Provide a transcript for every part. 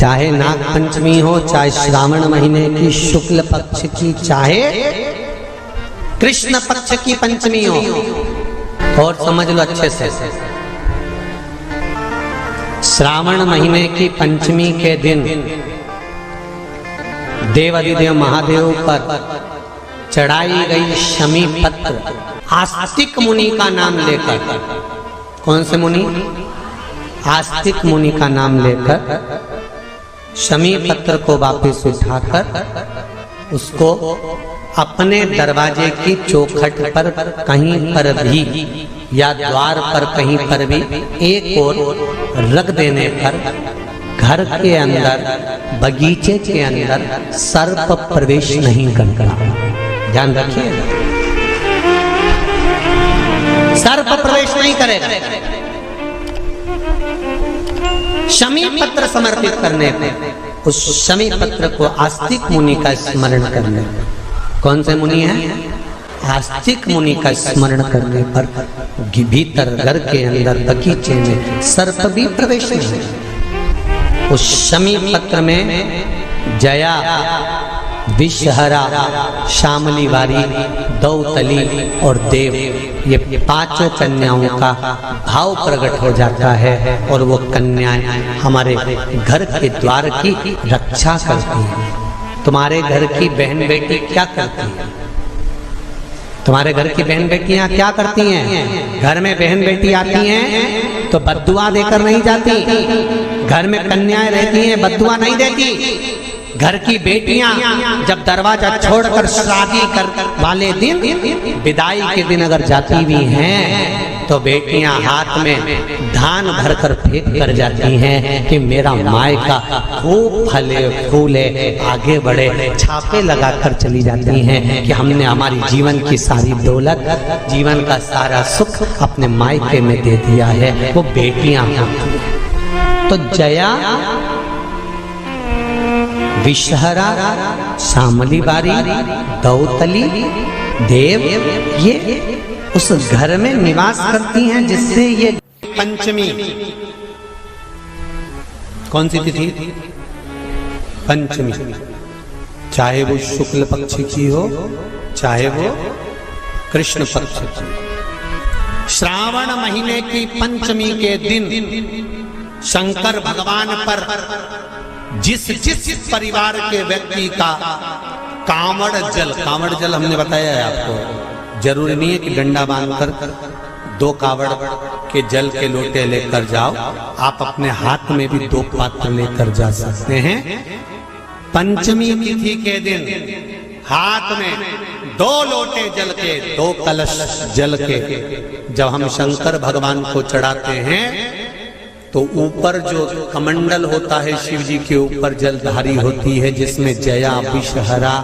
चाहे नाग पंचमी हो, चाहे श्रावण महीने की शुक्ल पक्ष की, चाहे कृष्ण पक्ष की पंचमी हो, और समझ लो अच्छे से, श्रावण महीने की पंचमी के दिन देवाधिदेव महादेव पर चढ़ाई गई शमी पत्र आस्तिक मुनि का नाम लेकर, कौन से मुनि? आस्तिक मुनि का नाम लेकर शमी पत्र को वापस उठाकर उसको अपने दरवाजे की चौखट पर कहीं पर भी या द्वार पर कहीं पर भी एक ओर रख देने पर घर के अंदर, बगीचे के अंदर सर्प प्रवेश नहीं करता। ध्यान रखिए, सर्प प्रवेश नहीं करेगा। शमी पत्र समर्पित करने पर, उस शमी पत्र को आस्तिक मुनि का स्मरण करने, कौन से मुनि है? आस्तिक मुनि का स्मरण करने पर भीतर घर के अंदर बगीचे में सर्प भी प्रवेश नहीं। उस शमी पत्र में जया, विषहरा, शामली वारी, दौतली और देव, ये पांचों कन्याओं का भाव प्रकट हो जाता है और वो कन्याएं हमारे घर के द्वार की रक्षा करती हैं। तुम्हारे घर की बहन बेटी क्या करती है? तुम्हारे घर की बहन बेटियां क्या करती हैं? घर में बहन बेटी आती हैं तो बद्दुआ देकर नहीं जाती। घर में कन्याएं रहती हैं, बद्दुआ नहीं देती। घर की बेटियां जब दरवाजा छोड़कर शादी कर वाले दिन, विदाई के दिन अगर जाती भी हैं तो बेटियां हाथ में धान भरकर फेंक कर जाती हैं कि मेरा मायका खूब फले फूले, आगे बढ़े। छापे लगाकर चली जाती हैं कि हमने हमारी जीवन की सारी दौलत, जीवन का सारा सुख अपने मायके में दे दिया है। वो बेटियां होती हैं। तो जया, विषहरा, शामली बारी, दौतली, देव, ये उस घर में निवास करती हैं जिससे ये पंचमी, कौन सी तिथि? पंचमी, चाहे वो शुक्ल पक्ष की हो, चाहे वो कृष्ण पक्ष की। श्रावण महीने की पंचमी के दिन शंकर भगवान पर जिस परिवार के व्यक्ति का कांवड़ जल हमने बताया है आपको, जरूरी नहीं है कि डंडा बांधकर 2 कावड़ के जल के लोटे लेकर जाओ, आप अपने हाथ में भी 2 पात्र लेकर जा सकते हैं। पंचमी तिथि के दिन हाथ में 2 लोटे जल के, 2 कलश जल के जब हम शंकर भगवान को चढ़ाते हैं तो ऊपर जो कमंडल होता है शिव जी के ऊपर जलधारी होती है, जिसमें जया, विषहरा,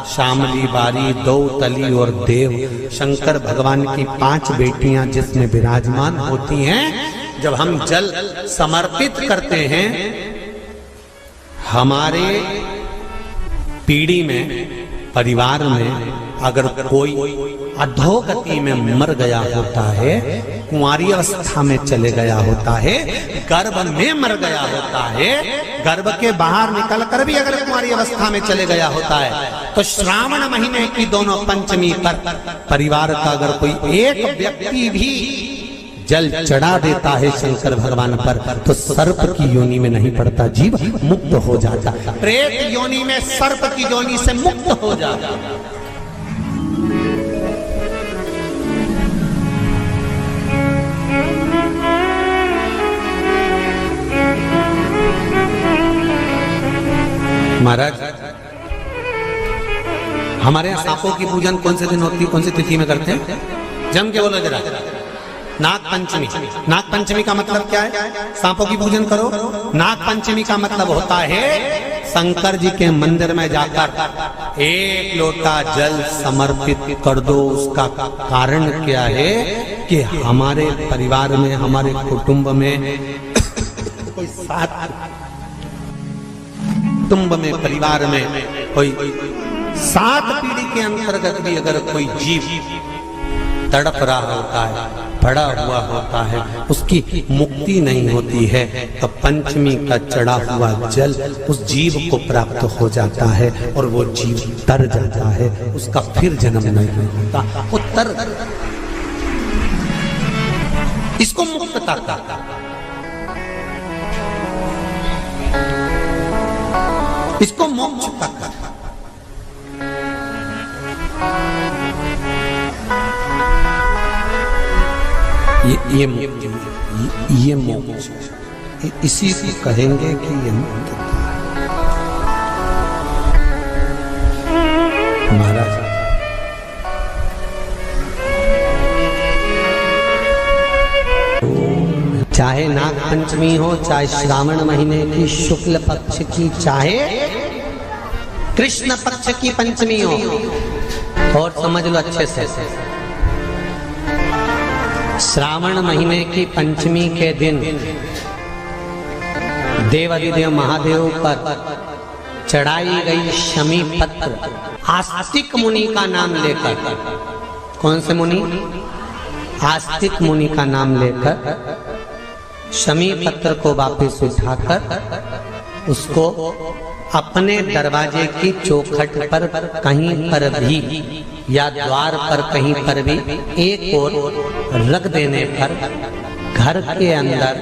शामली बारी, दौतली और देव, शंकर भगवान की 5 बेटियां जिसमें विराजमान होती हैं। जब हम जल समर्पित करते हैं, हमारे पीढ़ी में, परिवार में अगर कोई अधोगति में मर गया होता है, कुंवारी अवस्था में चले गया होता है, गर्भ में मर गया होता है, गर्भ के बाहर निकलकर भी अगर कुंवारी अवस्था में चले गया होता है, तो श्रावण महीने की दोनों पंचमी पर परिवार का अगर कोई एक व्यक्ति भी जल चढ़ा देता है शंकर भगवान पर, तो सर्प की योनि में नहीं पड़ता, जीव मुक्त हो जाता, प्रेत योनि में, सर्प की योनि से मुक्त हो जाता। महाराज, हमारे यहाँ सांपों की पूजन कौन से दिन होती है, कौन सी तिथि में करते हैं? जम के बोलो जरा। नाग पंचमी। नाग पंचमी का मतलब क्या है? सांपों की पूजन करो। नाग पंचमी का मतलब होता है शंकर जी के मंदिर में जाकर 1 लोटा जल समर्पित कर दो। उसका कारण क्या है कि हमारे परिवार में, हमारे कुटुंब में कोई 7 कुटुंब में, परिवार में कोई 7 पीढ़ी के अंतर्गत भी अगर कोई जीव तड़प रहा होता है, पड़ा हुआ होता है, उसकी मुक्ति नहीं होती है, तो पंचमी का चढ़ा हुआ जल उस जीव को प्राप्त हो जाता है और वो जीव तर जाता है, उसका फिर जन्म नहीं होता, वो तर। इसको मुक्तता का, इसको मोक्ष का। ये मोक्ष, इसी को कहेंगे कि ये मुक्तता। महाराज चाहे नाग पंचमी हो, चाहे श्रावण महीने की शुक्ल पक्ष की, चाहे कृष्ण पक्ष की पंचमी हो, और समझ लो अच्छे से, श्रावण महीने की पंचमी के दिन देवाधिदेव महादेव पर चढ़ाई गई शमी पत्र आस्तिक मुनि का नाम लेकर, कौन से मुनि? आस्तिक मुनि का नाम लेकर शमी पत्र को वापस उठाकर उसको अपने दरवाजे की चौखट पर कहीं पर भी या द्वार पर कहीं पर भी एक ओर रख देने पर घर के अंदर,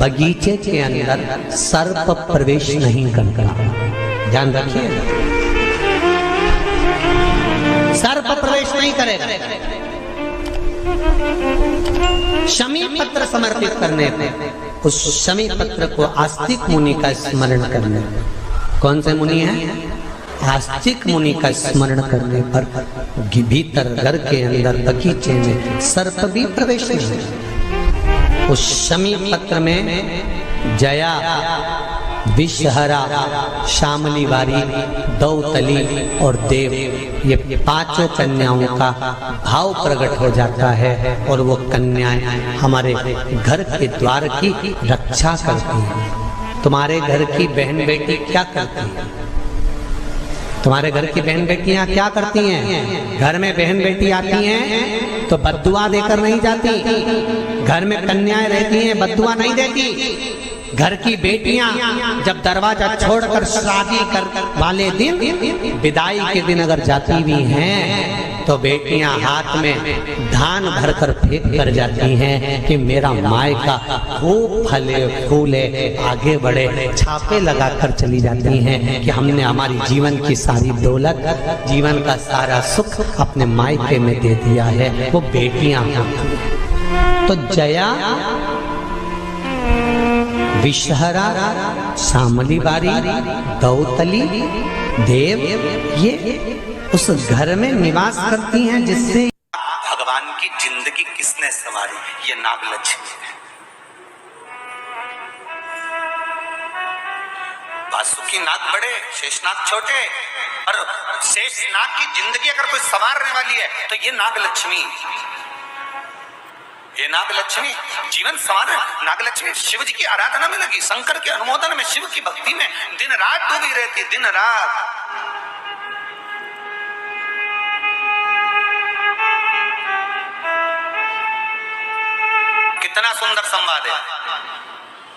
बगीचे के अंदर सर्प प्रवेश नहीं करता। ध्यान रखिए, सर्प प्रवेश नहीं करेगा। शमी पत्र समर्पित करने पर, उस शमी पत्र को आस्तिक मुनि का स्मरण करने, कौन से मुनि है? आस्तिक मुनि का स्मरण करने पर भीतर घर के अंदर बगीचे में सर्प भी प्रवेश नहीं। उस शमी पत्र में जया, विषहरा, शामली वारी, दौतली और देव, ये पांचों कन्याओं का भाव प्रकट हो जाता है और वो कन्याएं हमारे घर के द्वार की रक्षा करती हैं। तुम्हारे घर की बहन बेटी क्या करती है? तुम्हारे घर की बहन बेटियां क्या करती हैं? घर में बहन बेटी आती हैं तो बद्दुआ देकर नहीं जाती। घर में कन्याएं रहती हैं, बद्दुआ नहीं देती। घर की बेटियां जब दरवाजा छोड़कर शादी कर वाले दिन, विदाई के दिन अगर जाती भी हैं तो बेटियां हाथ में धान भरकर फेंक कर जाती हैं कि मेरा मायका खूब फले फूले, आगे बढ़े। छापे लगाकर चली जाती हैं कि हमने हमारी जीवन की सारी दौलत, जीवन का सारा सुख अपने मायके में दे दिया है। वो बेटियां तो जया, विषहरा, शामली बारी, दौतली, देव, ये उस घर में निवास करती हैं जिससे भगवान की जिंदगी किसने संवारी? ये नागलक्ष्मी है। वासुकी नाग बड़े, शेषनाग छोटे, और शेषनाग की जिंदगी अगर कोई संवारने वाली है तो ये नागलक्ष्मी। ये नागलक्ष्मी जीवन संवार। नागलक्ष्मी शिव जी की आराधना में लगी, शंकर के अनुमोदन में, शिव की भक्ति में दिन रात डूबी रहती, दिन रात। कितना सुंदर संवाद है।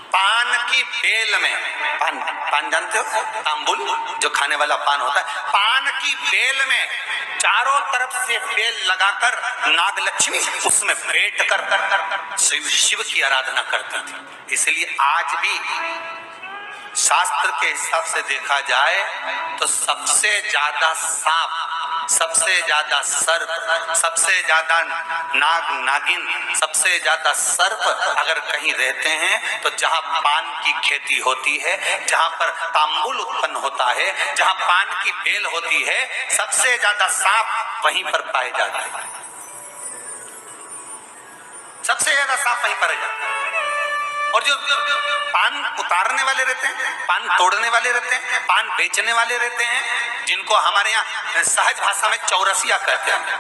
पान की बेल में, पान जानते हो? तांबुल, जो खाने वाला पान होता है। पान की बेल में चारों तरफ से बेल लगाकर नागलक्ष्मी उसमें बैठ कर शिव की आराधना करती थी। इसलिए आज भी शास्त्र के हिसाब से देखा जाए तो सबसे ज्यादा सांप, सबसे ज्यादा सर्प, सबसे ज्यादा नाग नागिन, सबसे ज्यादा सर्प अगर कहीं रहते हैं तो जहां पान की खेती होती है, जहां पर तांबुल उत्पन्न होता है, जहां पान की बेल होती है, सबसे ज्यादा सांप वहीं पर पाए जाते हैं। सबसे ज्यादा सांप वहीं पर जाते हैं। और जो पान उतारने वाले रहते हैं, पान तोड़ने वाले रहते हैं, पान बेचने वाले रहते हैं, जिनको हमारे यहाँ सहज भाषा में चौरसिया कहते हैं,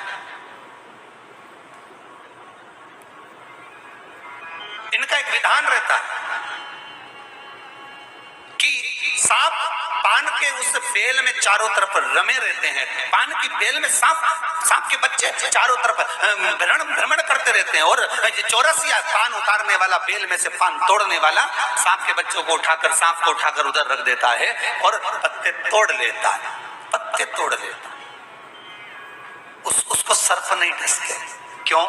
इनका एक विधान रहता है कि सांप पान के उस बेल में चारों तरफ रमे रहते हैं। पान की बेल में सांप के बच्चे चारों तरफ भ्रमण करते रहते हैं। और ये चौरसिया पान उतारने वाला, बेल में से पान तोड़ने वाला, सांप के बच्चों को उठाकर, सांप को उठाकर उधर रख देता है और पत्ते तोड़ लेता है, पत्ते तोड़ लेता। उसको सर्प नहीं डसते। क्यों?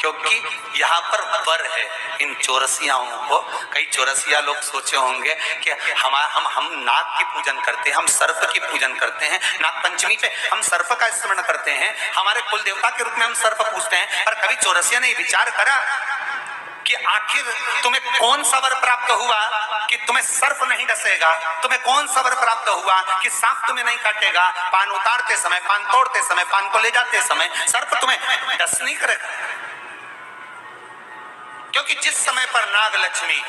क्योंकि यहाँ पर वर है इन चौरसियाओं को। कई चौरसिया लोग सोचे होंगे कि हम नाग की पूजन करते हैं, हम सर्प की पूजन करते हैं, नाग पंचमी पे हम सर्प का स्मरण करते हैं, हमारे कुल देवता के रूप में हम सर्प पूजते हैं। पर कभी चौरसिया ने विचार करा कि आखिर तुम्हें कौन सा वर प्राप्त हुआ कि तुम्हें सर्प नहीं डसेगा? तुम्हें कौन सा वर प्राप्त हुआ कि सांप तुम्हें नहीं काटेगा? पान उतारते समय, पान तोड़ते समय, पान को ले जाते समय सर्प तुम्हें डस नहीं करेगा। क्योंकि जिस समय पर नाग लक्ष्मी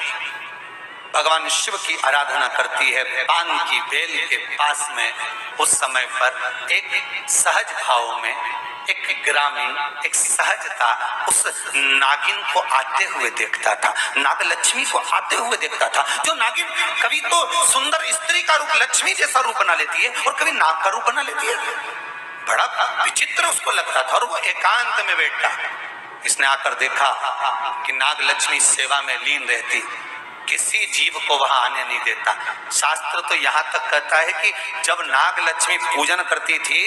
भगवान शिव की आराधना करती है पान की बेल के पास में, उस समय पर एक सहज भाव में, एक ग्रामीण, एक सहजता उस नागिन को आते हुए देखता था, नाग लक्ष्मी को आते हुए देखता था। जो नागिन कभी तो सुंदर स्त्री का रूप, लक्ष्मी जैसा रूप बना लेती है और कभी नाग का रूप बना लेती है। बड़ा विचित्र उसको लगता था। और वो एकांत में बैठा, इसने आकर देखा कि नाग लक्ष्मी सेवा में लीन रहती, किसी जीव को वहां आने नहीं देता। शास्त्र तो यहाँ तक कहता है कि जब नाग लक्ष्मी पूजन करती थी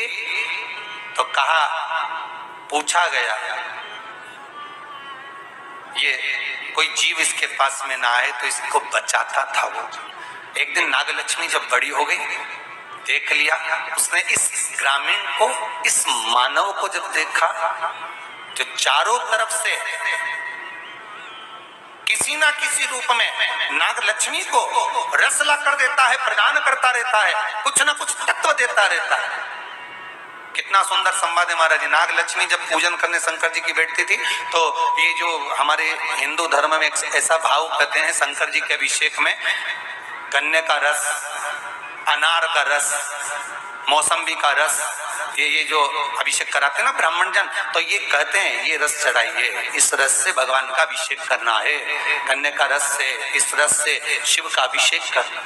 तो कहा, पूछा गया, ये कोई जीव इसके पास में ना आए तो इसको बचाता था वो। एक दिन नाग लक्ष्मी जब बड़ी हो गई, देख लिया उसने इस ग्रामीण को, इस मानव को जब देखा जो चारों तरफ से किसी ना किसी रूप में नाग लक्ष्मी को रसला कर देता है, प्रदान करता रहता है, कुछ ना कुछ तत्व देता रहता है। कितना सुंदर संवाद है महाराज जी। नाग लक्ष्मी जब पूजन करने शंकर जी की बैठती थी तो ये जो हमारे हिंदू धर्म में एक ऐसा भाव कहते हैं, शंकर जी के अभिषेक में गन्ने का रस, अनार का रस, मौसम्बी का रस, ये जो अभिषेक कराते हैं ना ब्राह्मण जन, तो ये कहते हैं ये रस चढ़ाइए, इस रस से भगवान का अभिषेक करना है, गन्ने का रस से, इस रस से शिव का अभिषेक करना।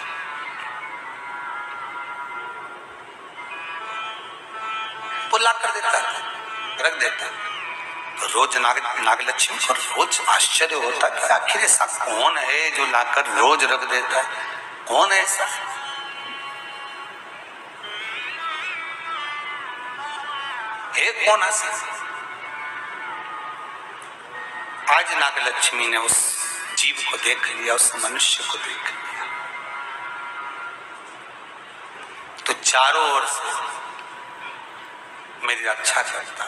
पुला कर देता है, रख देता है। तो रोज नागलक्ष्मी को रोज आश्चर्य होता कि आखिर ऐसा कौन है जो लाकर रोज रख देता है, कौन है ऐसा? एक कौन ऐसा? आज नागलक्ष्मी ने उस जीव को देख लिया, उस मनुष्य को देख लिया, तो चारों ओर से मेरी रक्षा करता,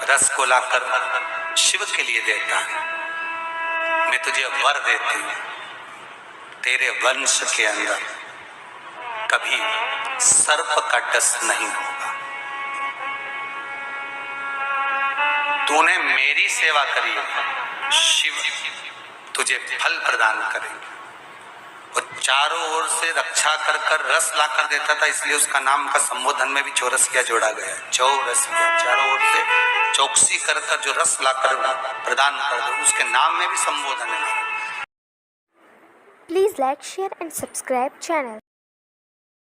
रस को लाकर शिव के लिए देता है। मैं तुझे वर देती हूं, तेरे वंश के अंदर कभी सर्प का डस नहीं होगा। तूने मेरी सेवा करी, शिव तुझे फल प्रदान करेंगे। और चारों ओर से रक्षा कर कर रस ला कर देता था, इसलिए उसका नाम का संबोधन में भी चौरसिया जोड़ा गया। चौरसिया, चारों ओर से चौकसी कर कर जो रस ला कर प्रदान कर दे, उसके नाम में भी संबोधन है। Please like, share and subscribe channel.